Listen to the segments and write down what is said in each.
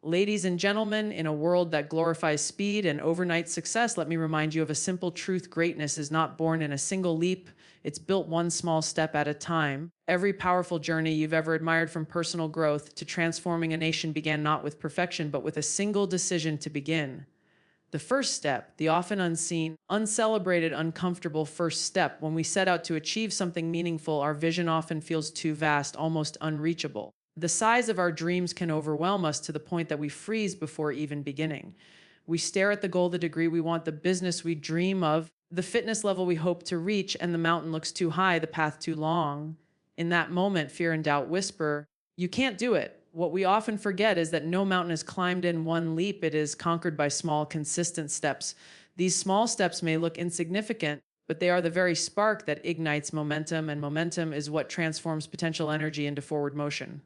Ladies and gentlemen, in a world that glorifies speed and overnight success, let me remind you of a simple truth. Greatness is not born in a single leap. It's built one small step at a time. Every powerful journey you've ever admired, from personal growth to transforming a nation, began not with perfection, but with a single decision to begin. The first step, the often unseen, uncelebrated, uncomfortable first step. When we set out to achieve something meaningful, our vision often feels too vast, almost unreachable. The size of our dreams can overwhelm us to the point that we freeze before even beginning. We stare at the goal, the degree we want, the business we dream of, the fitness level we hope to reach, and the mountain looks too high, the path too long. In that moment, fear and doubt whisper, "You can't do it." What we often forget is that no mountain is climbed in one leap. It is conquered by small, consistent steps. These small steps may look insignificant, but they are the very spark that ignites momentum, and momentum is what transforms potential energy into forward motion.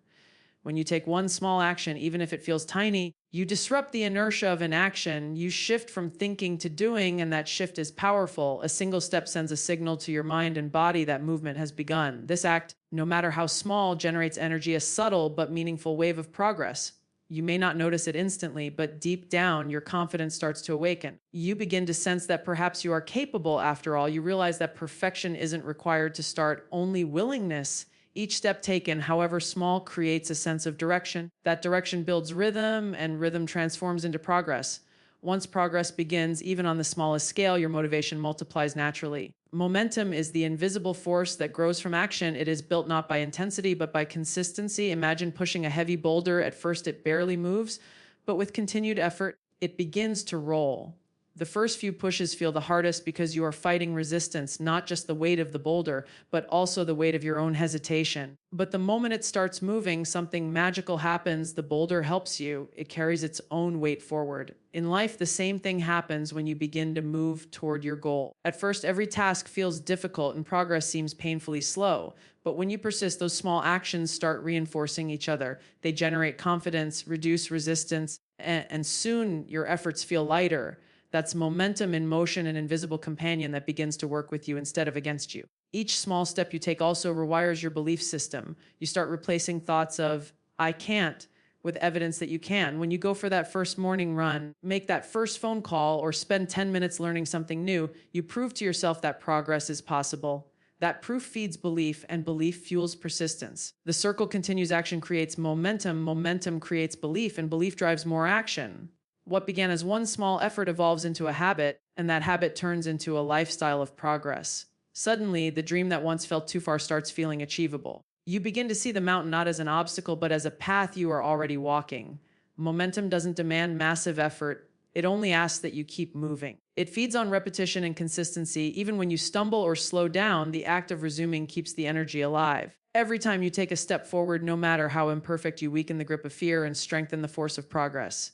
When you take one small action, even if it feels tiny, you disrupt the inertia of inaction. You shift from thinking to doing, and that shift is powerful. A single step sends a signal to your mind and body that movement has begun. This act, no matter how small, generates energy, a subtle but meaningful wave of progress. You may not notice it instantly, but deep down, your confidence starts to awaken. You begin to sense that perhaps you are capable after all. You realize that perfection isn't required to start, only willingness. Each step taken, however small, creates a sense of direction. That direction builds rhythm, and rhythm transforms into progress. Once progress begins, even on the smallest scale, your motivation multiplies naturally. Momentum is the invisible force that grows from action. It is built not by intensity, but by consistency. Imagine pushing a heavy boulder. At first, it barely moves, but with continued effort, it begins to roll. The first few pushes feel the hardest because you are fighting resistance, not just the weight of the boulder, but also the weight of your own hesitation. But the moment it starts moving, something magical happens. The boulder helps you. It carries its own weight forward. In life, the same thing happens when you begin to move toward your goal. At first, every task feels difficult and progress seems painfully slow. But when you persist, those small actions start reinforcing each other. They generate confidence, reduce resistance, and soon your efforts feel lighter. That's momentum in motion, an invisible companion that begins to work with you instead of against you. Each small step you take also rewires your belief system. You start replacing thoughts of, "I can't," with evidence that you can. When you go for that first morning run, make that first phone call, or spend 10 minutes learning something new, you prove to yourself that progress is possible. That proof feeds belief, and belief fuels persistence. The circle continues. Action creates momentum, momentum creates belief, and belief drives more action. What began as one small effort evolves into a habit, and that habit turns into a lifestyle of progress. Suddenly, the dream that once felt too far starts feeling achievable. You begin to see the mountain not as an obstacle, but as a path you are already walking. Momentum doesn't demand massive effort. It only asks that you keep moving. It feeds on repetition and consistency. Even when you stumble or slow down, the act of resuming keeps the energy alive. Every time you take a step forward, no matter how imperfect, you weaken the grip of fear and strengthen the force of progress.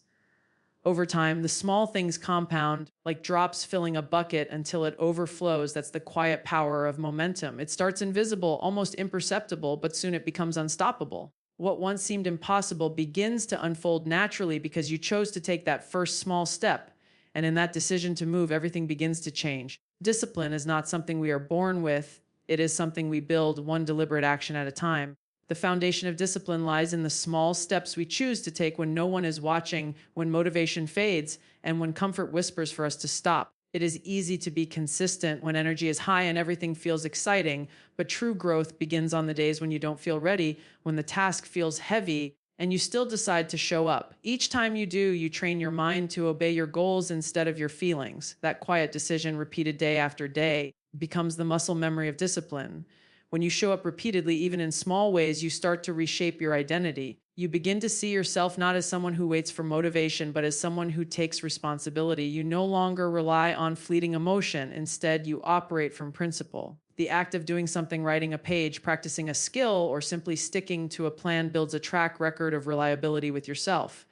Over time, the small things compound, like drops filling a bucket until it overflows. That's the quiet power of momentum. It starts invisible, almost imperceptible, but soon it becomes unstoppable. What once seemed impossible begins to unfold naturally because you chose to take that first small step. And in that decision to move, everything begins to change. Discipline is not something we are born with. It is something we build, one deliberate action at a time. The foundation of discipline lies in the small steps we choose to take when no one is watching, when motivation fades, and when comfort whispers for us to stop. It is easy to be consistent when energy is high and everything feels exciting, but true growth begins on the days when you don't feel ready, when the task feels heavy, and you still decide to show up. Each time you do, you train your mind to obey your goals instead of your feelings. That quiet decision, repeated day after day, becomes the muscle memory of discipline. When you show up repeatedly, even in small ways, you start to reshape your identity. You begin to see yourself not as someone who waits for motivation, but as someone who takes responsibility. You no longer rely on fleeting emotion. Instead, you operate from principle. The act of doing something, writing a page, practicing a skill, or simply sticking to a plan builds a track record of reliability with yourself.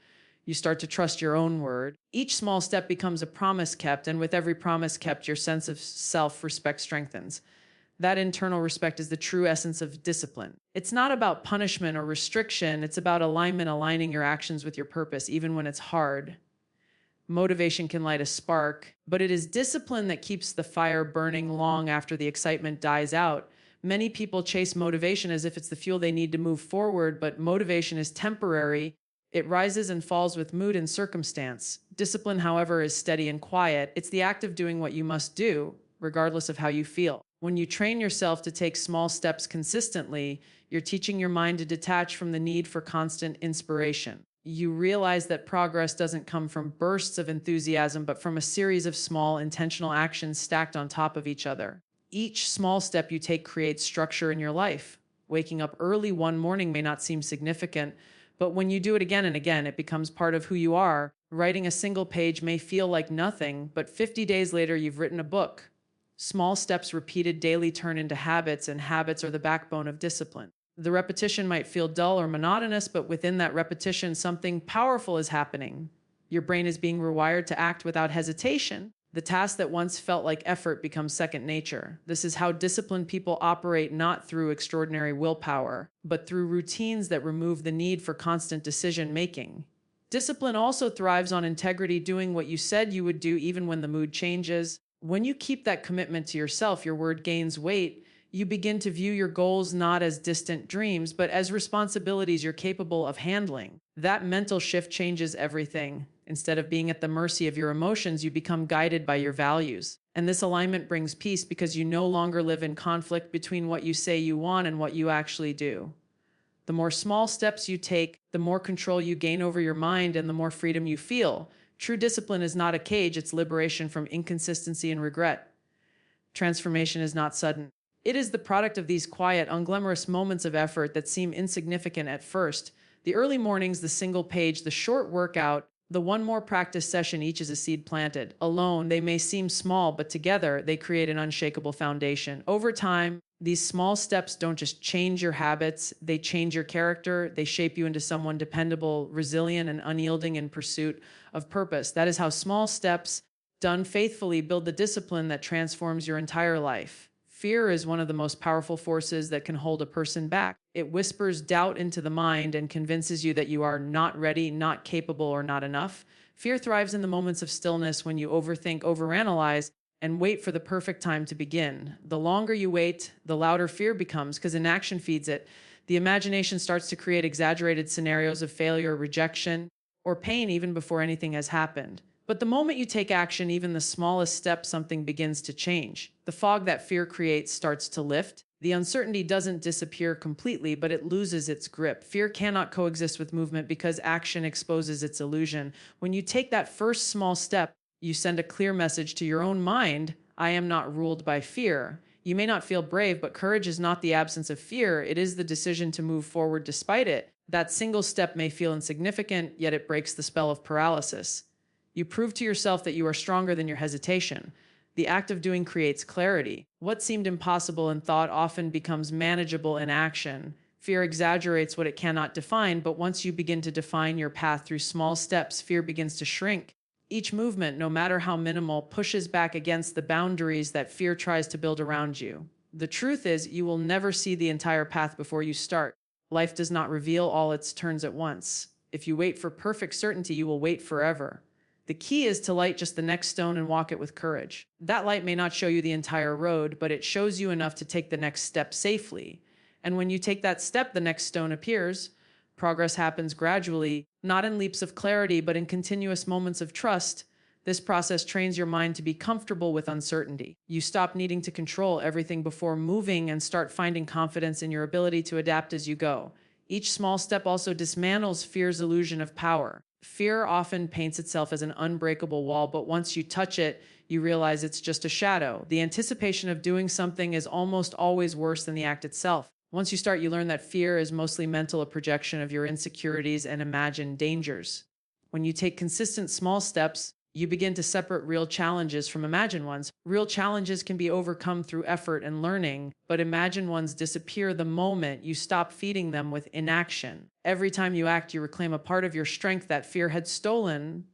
You start to trust your own word. Each small step becomes a promise kept, and with every promise kept, your sense of self-respect strengthens. That internal respect is the true essence of discipline. It's not about punishment or restriction. It's about alignment, aligning your actions with your purpose, even when it's hard. Motivation can light a spark, but it is discipline that keeps the fire burning long after the excitement dies out. Many people chase motivation as if it's the fuel they need to move forward, but motivation is temporary. It rises and falls with mood and circumstance. Discipline, however, is steady and quiet. It's the act of doing what you must do, regardless of how you feel. When you train yourself to take small steps consistently, you're teaching your mind to detach from the need for constant inspiration. You realize that progress doesn't come from bursts of enthusiasm, but from a series of small, intentional actions stacked on top of each other. Each small step you take creates structure in your life. Waking up early one morning may not seem significant, but when you do it again and again, it becomes part of who you are. Writing a single page may feel like nothing, but 50 days later, you've written a book. Small steps repeated daily turn into habits, and habits are the backbone of discipline. The repetition might feel dull or monotonous, but within that repetition, something powerful is happening. Your brain is being rewired to act without hesitation. The task that once felt like effort becomes second nature. This is how disciplined people operate, not through extraordinary willpower, but through routines that remove the need for constant decision making. Discipline also thrives on integrity, doing what you said you would do even when the mood changes. When you keep that commitment to yourself, your word gains weight. You begin to view your goals not as distant dreams, but as responsibilities you're capable of handling. That mental shift changes everything. Instead of being at the mercy of your emotions, you become guided by your values. And this alignment brings peace because you no longer live in conflict between what you say you want and what you actually do. The more small steps you take, the more control you gain over your mind and the more freedom you feel. True discipline is not a cage, it's liberation from inconsistency and regret. Transformation is not sudden. It is the product of these quiet, unglamorous moments of effort that seem insignificant at first. The early mornings, the single page, the short workout, the one more practice session, each is a seed planted. Alone, they may seem small, but together, they create an unshakable foundation. Over time, these small steps don't just change your habits, they change your character, they shape you into someone dependable, resilient, and unyielding in pursuit of purpose. That is how small steps, done faithfully, build the discipline that transforms your entire life. Fear is one of the most powerful forces that can hold a person back. It whispers doubt into the mind and convinces you that you are not ready, not capable, or not enough. Fear thrives in the moments of stillness when you overthink, overanalyze, and wait for the perfect time to begin. The longer you wait, the louder fear becomes because inaction feeds it. The imagination starts to create exaggerated scenarios of failure, rejection, or pain even before anything has happened. But the moment you take action, even the smallest step, something begins to change. The fog that fear creates starts to lift. The uncertainty doesn't disappear completely, but it loses its grip. Fear cannot coexist with movement because action exposes its illusion. When you take that first small step, you send a clear message to your own mind: I am not ruled by fear. You may not feel brave, but courage is not the absence of fear. It is the decision to move forward despite it. That single step may feel insignificant, yet it breaks the spell of paralysis. You prove to yourself that you are stronger than your hesitation. The act of doing creates clarity. What seemed impossible in thought often becomes manageable in action. Fear exaggerates what it cannot define, but once you begin to define your path through small steps, fear begins to shrink. Each movement, no matter how minimal, pushes back against the boundaries that fear tries to build around you. The truth is, you will never see the entire path before you start. Life does not reveal all its turns at once. If you wait for perfect certainty, you will wait forever. The key is to light just the next stone and walk it with courage. That light may not show you the entire road, but it shows you enough to take the next step safely. And when you take that step, the next stone appears. Progress happens gradually, not in leaps of clarity, but in continuous moments of trust. This process trains your mind to be comfortable with uncertainty. You stop needing to control everything before moving and start finding confidence in your ability to adapt as you go. Each small step also dismantles fear's illusion of power. Fear often paints itself as an unbreakable wall, but once you touch it, you realize it's just a shadow. The anticipation of doing something is almost always worse than the act itself. Once you start, you learn that fear is mostly mental, a projection of your insecurities and imagined dangers. When you take consistent small steps, you begin to separate real challenges from imagined ones. Real challenges can be overcome through effort and learning, but imagined ones disappear the moment you stop feeding them with inaction. Every time you act, you reclaim a part of your strength that fear had stolen.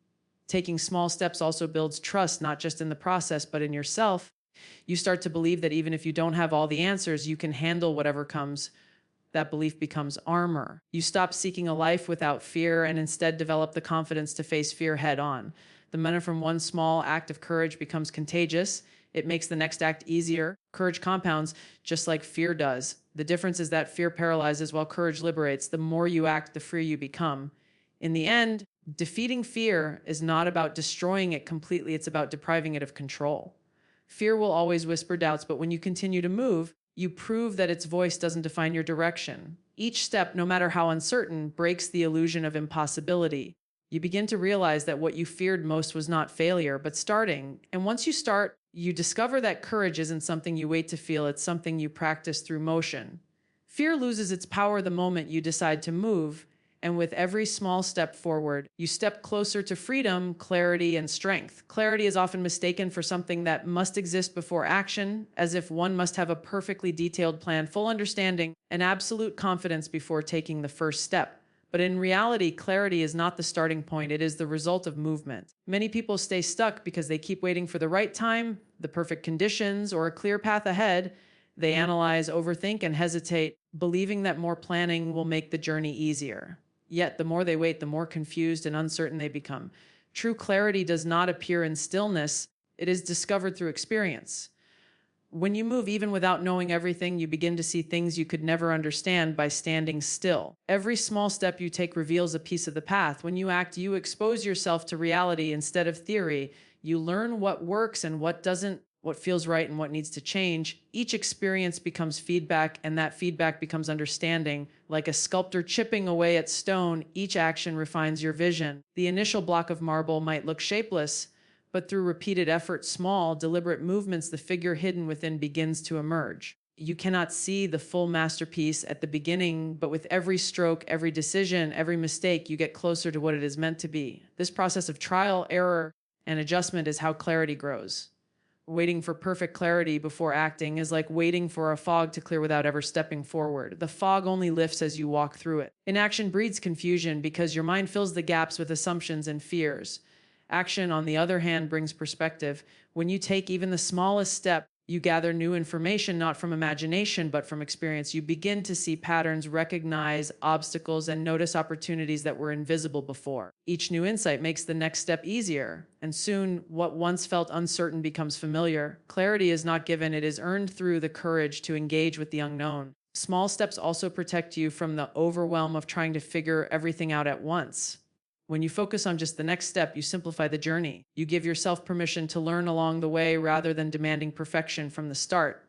Taking small steps also builds trust, not just in the process, but in yourself. You start to believe that even if you don't have all the answers, you can handle whatever comes. That belief becomes armor. You stop seeking a life without fear and instead develop the confidence to face fear head on. The momentum from one small act of courage becomes contagious. It makes the next act easier. Courage compounds just like fear does. The difference is that fear paralyzes while courage liberates. The more you act, the freer you become. In the end, defeating fear is not about destroying it completely, it's about depriving it of control. Fear will always whisper doubts, but when you continue to move, you prove that its voice doesn't define your direction. Each step, no matter how uncertain, breaks the illusion of impossibility. You begin to realize that what you feared most was not failure, but starting. And once you start, you discover that courage isn't something you wait to feel, it's something you practice through motion. Fear loses its power the moment you decide to move, and with every small step forward, you step closer to freedom, clarity, and strength. Clarity is often mistaken for something that must exist before action, as if one must have a perfectly detailed plan, full understanding, and absolute confidence before taking the first step. But in reality, clarity is not the starting point, it is the result of movement. Many people stay stuck because they keep waiting for the right time, the perfect conditions, or a clear path ahead. They analyze, overthink, and hesitate, believing that more planning will make the journey easier. Yet, the more they wait, the more confused and uncertain they become. True clarity does not appear in stillness, it is discovered through experience. When you move, even without knowing everything, you begin to see things you could never understand by standing still. Every small step you take reveals a piece of the path. When you act, you expose yourself to reality instead of theory. You learn what works and what doesn't, what feels right and what needs to change. Each experience becomes feedback, and that feedback becomes understanding. Like a sculptor chipping away at stone, each action refines your vision. The initial block of marble might look shapeless, but through repeated effort, small, deliberate movements, the figure hidden within begins to emerge. You cannot see the full masterpiece at the beginning, but with every stroke, every decision, every mistake, you get closer to what it is meant to be. This process of trial, error, and adjustment is how clarity grows. Waiting for perfect clarity before acting is like waiting for a fog to clear without ever stepping forward. The fog only lifts as you walk through it. Inaction breeds confusion because your mind fills the gaps with assumptions and fears. Action, on the other hand, brings perspective. When you take even the smallest step, you gather new information, not from imagination, but from experience. You begin to see patterns, recognize obstacles, and notice opportunities that were invisible before. Each new insight makes the next step easier, and soon what once felt uncertain becomes familiar. Clarity is not given, it is earned through the courage to engage with the unknown. Small steps also protect you from the overwhelm of trying to figure everything out at once. When you focus on just the next step, you simplify the journey. You give yourself permission to learn along the way rather than demanding perfection from the start.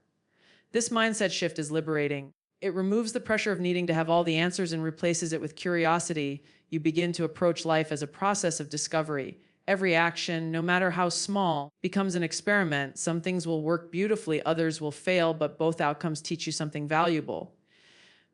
This mindset shift is liberating. It removes the pressure of needing to have all the answers and replaces it with curiosity. You begin to approach life as a process of discovery. Every action, no matter how small, becomes an experiment. Some things will work beautifully, others will fail, but both outcomes teach you something valuable.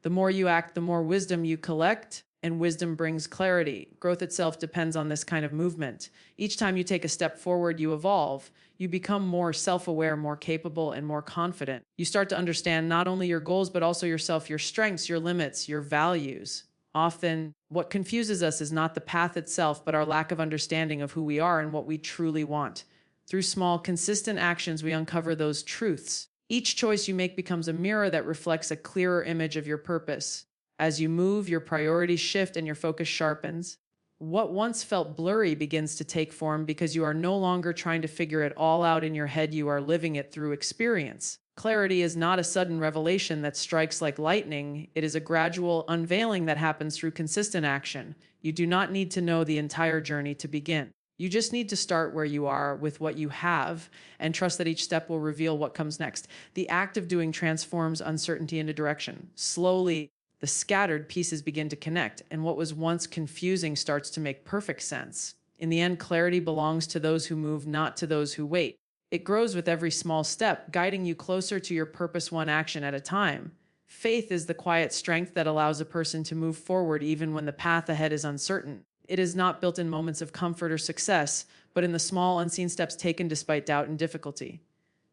The more you act, the more wisdom you collect. And wisdom brings clarity. Growth itself depends on this kind of movement. Each time you take a step forward, you evolve. You become more self-aware, more capable, and more confident. You start to understand not only your goals, but also yourself, your strengths, your limits, your values. Often, what confuses us is not the path itself, but our lack of understanding of who we are and what we truly want. Through small, consistent actions, we uncover those truths. Each choice you make becomes a mirror that reflects a clearer image of your purpose. As you move, your priorities shift and your focus sharpens. What once felt blurry begins to take form because you are no longer trying to figure it all out in your head, you are living it through experience. Clarity is not a sudden revelation that strikes like lightning. It is a gradual unveiling that happens through consistent action. You do not need to know the entire journey to begin. You just need to start where you are with what you have and trust that each step will reveal what comes next. The act of doing transforms uncertainty into direction. Slowly, the scattered pieces begin to connect, and what was once confusing starts to make perfect sense. In the end, clarity belongs to those who move, not to those who wait. It grows with every small step, guiding you closer to your purpose, one action at a time. Faith is the quiet strength that allows a person to move forward even when the path ahead is uncertain. It is not built in moments of comfort or success, but in the small, unseen steps taken despite doubt and difficulty.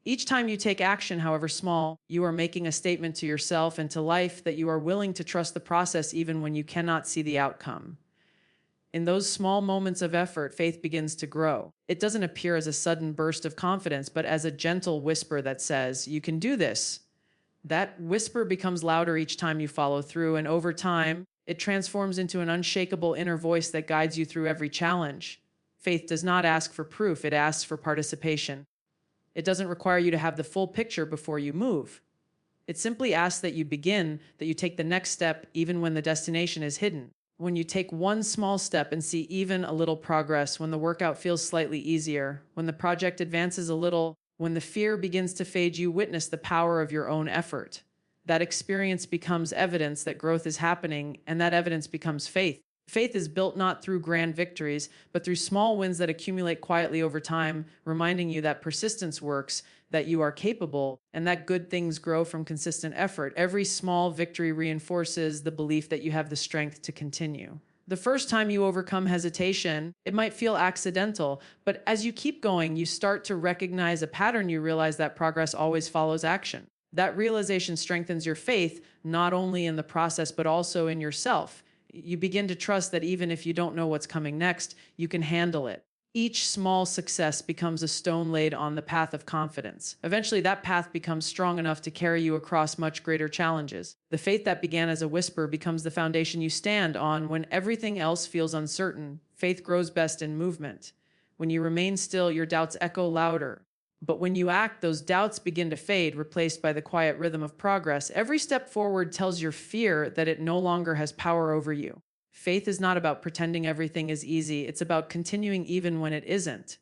Each time you take action, however small, you are making a statement to yourself and to life that you are willing to trust the process even when you cannot see the outcome. In those small moments of effort, faith begins to grow. It doesn't appear as a sudden burst of confidence, but as a gentle whisper that says, "You can do this." That whisper becomes louder each time you follow through, and over time, it transforms into an unshakable inner voice that guides you through every challenge. Faith does not ask for proof, it asks for participation. It doesn't require you to have the full picture before you move. It simply asks that you begin, that you take the next step even when the destination is hidden. When you take one small step and see even a little progress, when the workout feels slightly easier, when the project advances a little, when the fear begins to fade, you witness the power of your own effort. That experience becomes evidence that growth is happening, and that evidence becomes faith. Faith is built not through grand victories, but through small wins that accumulate quietly over time, reminding you that persistence works, that you are capable, and that good things grow from consistent effort. Every small victory reinforces the belief that you have the strength to continue. The first time you overcome hesitation, it might feel accidental, but as you keep going, you start to recognize a pattern. You realize that progress always follows action. That realization strengthens your faith, not only in the process, but also in yourself. You begin to trust that even if you don't know what's coming next, you can handle it. Each small success becomes a stone laid on the path of confidence. Eventually, that path becomes strong enough to carry you across much greater challenges. The faith that began as a whisper becomes the foundation you stand on when everything else feels uncertain. Faith grows best in movement. When you remain still, your doubts echo louder. But when you act, those doubts begin to fade, replaced by the quiet rhythm of progress. Every step forward tells your fear that it no longer has power over you. Faith is not about pretending everything is easy. It's about continuing even when it isn't.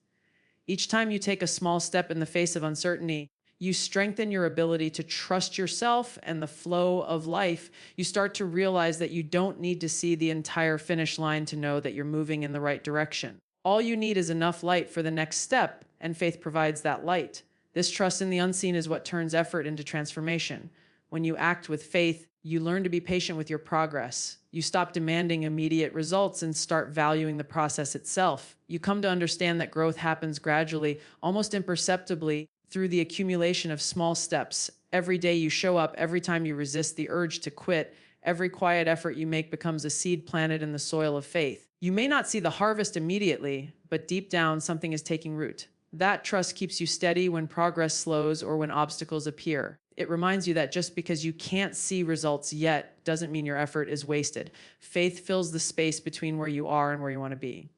Each time you take a small step in the face of uncertainty, you strengthen your ability to trust yourself and the flow of life. You start to realize that you don't need to see the entire finish line to know that you're moving in the right direction. All you need is enough light for the next step, and faith provides that light. This trust in the unseen is what turns effort into transformation. When you act with faith, you learn to be patient with your progress. You stop demanding immediate results and start valuing the process itself. You come to understand that growth happens gradually, almost imperceptibly, through the accumulation of small steps. Every day you show up, every time you resist the urge to quit, every quiet effort you make becomes a seed planted in the soil of faith. You may not see the harvest immediately, but deep down, something is taking root. That trust keeps you steady when progress slows or when obstacles appear. It reminds you that just because you can't see results yet doesn't mean your effort is wasted. Faith fills the space between where you are and where you want to be.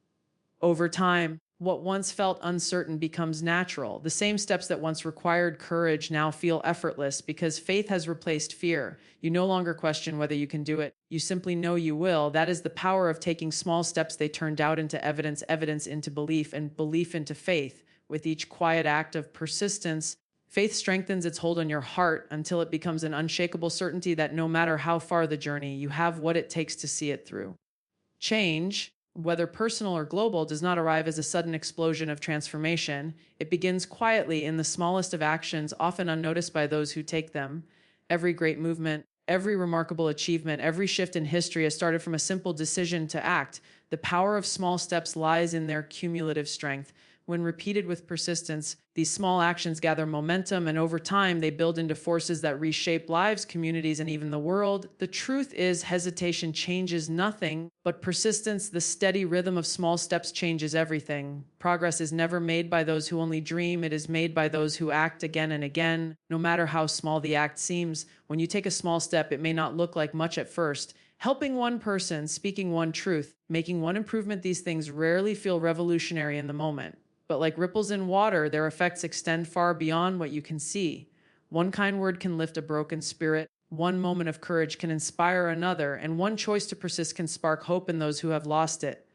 Over time, what once felt uncertain becomes natural. The same steps that once required courage now feel effortless because faith has replaced fear. You no longer question whether you can do it. You simply know you will. That is the power of taking small steps. They turn doubt into evidence, evidence into belief, and belief into faith. With each quiet act of persistence, faith strengthens its hold on your heart until it becomes an unshakable certainty that no matter how far the journey, you have what it takes to see it through. Change, whether personal or global, does not arrive as a sudden explosion of transformation. It begins quietly in the smallest of actions, often unnoticed by those who take them. Every great movement, every remarkable achievement, every shift in history has started from a simple decision to act. The power of small steps lies in their cumulative strength. When repeated with persistence, these small actions gather momentum, and over time, they build into forces that reshape lives, communities, and even the world. The truth is, hesitation changes nothing, but persistence, the steady rhythm of small steps, changes everything. Progress is never made by those who only dream. It is made by those who act again and again. No matter how small the act seems, when you take a small step, it may not look like much at first. Helping one person, speaking one truth, making one improvement, these things rarely feel revolutionary in the moment. But like ripples in water, their effects extend far beyond what you can see. One kind word can lift a broken spirit, one moment of courage can inspire another, and one choice to persist can spark hope in those who have lost it.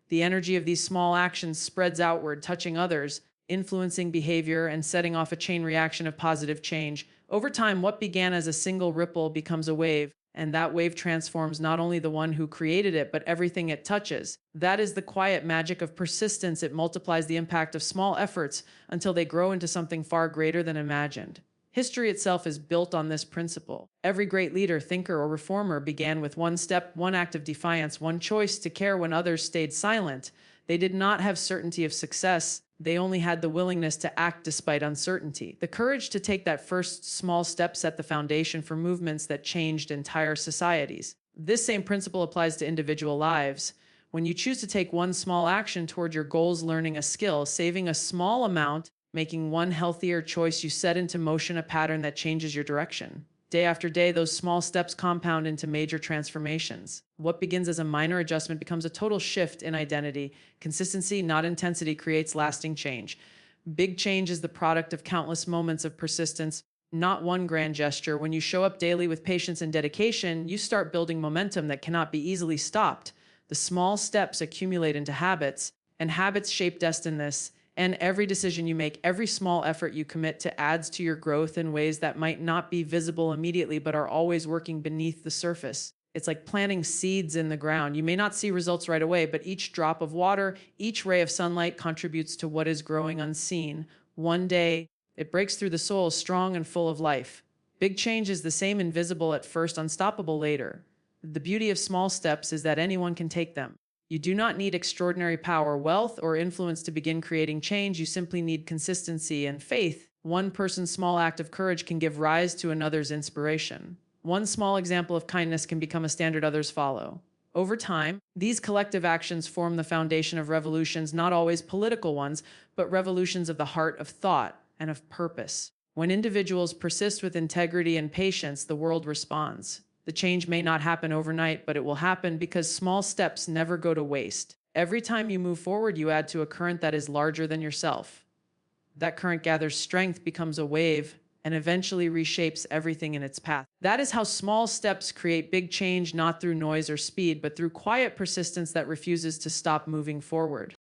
The energy of these small actions spreads outward, touching others, influencing behavior, and setting off a chain reaction of positive change. Over time, what began as a single ripple becomes a wave, and that wave transforms not only the one who created it, but everything it touches. That is the quiet magic of persistence. It multiplies the impact of small efforts until they grow into something far greater than imagined. History itself is built on this principle. Every great leader, thinker, or reformer began with one step, one act of defiance, one choice to care when others stayed silent. They did not have certainty of success. They only had the willingness to act despite uncertainty. The courage to take that first small step set the foundation for movements that changed entire societies. This same principle applies to individual lives. When you choose to take one small action toward your goals, learning a skill, saving a small amount, making one healthier choice, you set into motion a pattern that changes your direction. Day after day, those small steps compound into major transformations. What begins as a minor adjustment becomes a total shift in identity. Consistency, not intensity, creates lasting change. Big change is the product of countless moments of persistence, not one grand gesture. When you show up daily with patience and dedication, you start building momentum that cannot be easily stopped. The small steps accumulate into habits, and habits shape destiny. And every decision you make, every small effort you commit to adds to your growth in ways that might not be visible immediately, but are always working beneath the surface. It's like planting seeds in the ground. You may not see results right away, but each drop of water, each ray of sunlight contributes to what is growing unseen. One day, it breaks through the soil strong and full of life. Big change is the same, invisible at first, unstoppable later. The beauty of small steps is that anyone can take them. You do not need extraordinary power, wealth, or influence to begin creating change. You simply need consistency and faith. One person's small act of courage can give rise to another's inspiration. One small example of kindness can become a standard others follow. Over time, these collective actions form the foundation of revolutions, not always political ones, but revolutions of the heart, of thought, and of purpose. When individuals persist with integrity and patience, the world responds. The change may not happen overnight, but it will happen because small steps never go to waste. Every time you move forward, you add to a current that is larger than yourself. That current gathers strength, becomes a wave, and eventually reshapes everything in its path. That is how small steps create big change, not through noise or speed, but through quiet persistence that refuses to stop moving forward.